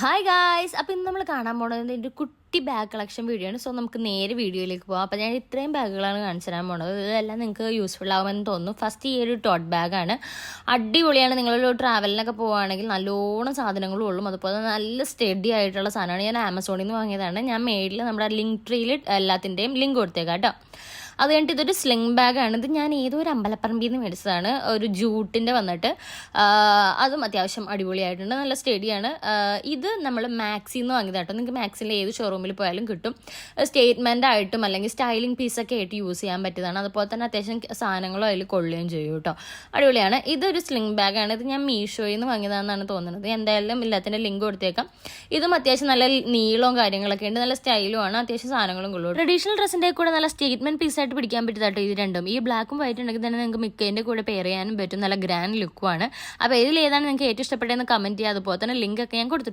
Hi guys, അപ്പോൾ ഇന്ന് നമ്മൾ കാണാൻ പോകുന്നത് എൻ്റെ കുട്ടി ബാഗ് കളക്ഷൻ വീഡിയോ ആണ്. സോ നമുക്ക് നേരെ വീഡിയോയിലേക്ക് പോകാം. അപ്പോൾ ഞാൻ ഇത്രയും ബാഗുകളാണ് കാണിച്ചു തരാൻ പോകുന്നത്. ഇതെല്ലാം നിങ്ങൾക്ക് യൂസ്ഫുൾ ആകുമെന്ന് തോന്നുന്നു. ഫസ്റ്റ് ഈ ഒരു ടോട്ട് ബാഗാണ്. അടിപൊളിയാണ്. നിങ്ങളൊരു ട്രാവലിനൊക്കെ പോവുകയാണെങ്കിൽ നല്ലോണം സാധനങ്ങളും ഉള്ളും. അതുപോലെ നല്ല സ്റ്റഡി ആയിട്ടുള്ള സാധനമാണ്. ഞാൻ ആമസോണിൽ നിന്ന് വാങ്ങിയതാണ്. ഞാൻ മേഡിൽ നമ്മുടെ ലിങ്ക് ട്രീയിൽ എല്ലാത്തിൻ്റെയും ലിങ്ക് കൊടുത്തേക്കാം കേട്ടോ. അത് കഴിഞ്ഞിട്ട് ഇതൊരു സ്ലിംഗ് ബാഗാണ്. ഇത് ഞാൻ ഏതോ ഒരു അമ്പലപ്പറമ്പിൽ നിന്ന് മേടിച്ചതാണ്. ഒരു ജൂട്ടിൻ്റെ വന്നിട്ട് അതും അത്യാവശ്യം അടിപൊളിയായിട്ടുണ്ട്. നല്ല സ്റ്റഡിയാണ്. ഇത് നമ്മൾ മാക്സിൽ നിന്ന് വാങ്ങിയതാട്ടോ. നിങ്ങൾക്ക് മാക്സിലെ ഏത് ഷോറൂമിൽ പോയാലും കിട്ടും. സ്റ്റേറ്റ്മെൻ്റ് ആയിട്ടും അല്ലെങ്കിൽ സ്റ്റൈലിംഗ് പീസൊക്കെ ആയിട്ട് യൂസ് ചെയ്യാൻ പറ്റിയതാണ്. അതുപോലെ തന്നെ അത്യാവശ്യം സാധനങ്ങളും അതിൽ കൊള്ളുകയും ചെയ്യും കേട്ടോ. അടിപൊളിയാണ്. ഇതൊരു സ്ലിംഗ് ബാഗാണ്. ഇത് ഞാൻ മീഷോയിൽ നിന്ന് വാങ്ങിയതാണെന്നാണ് തോന്നുന്നത്. എന്തായാലും എല്ലാത്തിൻ്റെ ലിങ്ക് കൊടുത്തേക്കാം. ഇതും അത്യാവശ്യം നല്ല നീളവും കാര്യങ്ങളൊക്കെ ഉണ്ട്. നല്ല സ്റ്റൈലുമാണ്. അത്യാവശ്യം സാധനങ്ങളും കൊള്ളും. ട്രഡീഷണൽ ഡ്രസ്സിൻ്റെ കൂടെ നല്ല സ്റ്റേറ്റ്മെൻറ്റ് പീസായിട്ട് പിടിക്കാൻ പറ്റും ഇത് രണ്ടും. ഈ ബ്ലാക്കും വൈറ്റ് ഉണ്ടെങ്കിൽ തന്നെ നിങ്ങൾക്ക് മിക്കതിൻ്റെ കൂടെ പെയർ ചെയ്യാനും പറ്റും. നല്ല ഗ്രാൻഡ് ലുക്കുമാണ്. അപ്പോൾ ഇതിൽ ഏതാണ് നിങ്ങൾക്ക് ഏറ്റവും ഇഷ്ടപ്പെട്ടതെന്ന് കമൻറ്റ് ചെയ്യുക. അതുപോലെ തന്നെ ലിങ്ക് ഒക്കെ ഞാൻ കൊടുത്തിട്ടുണ്ട്.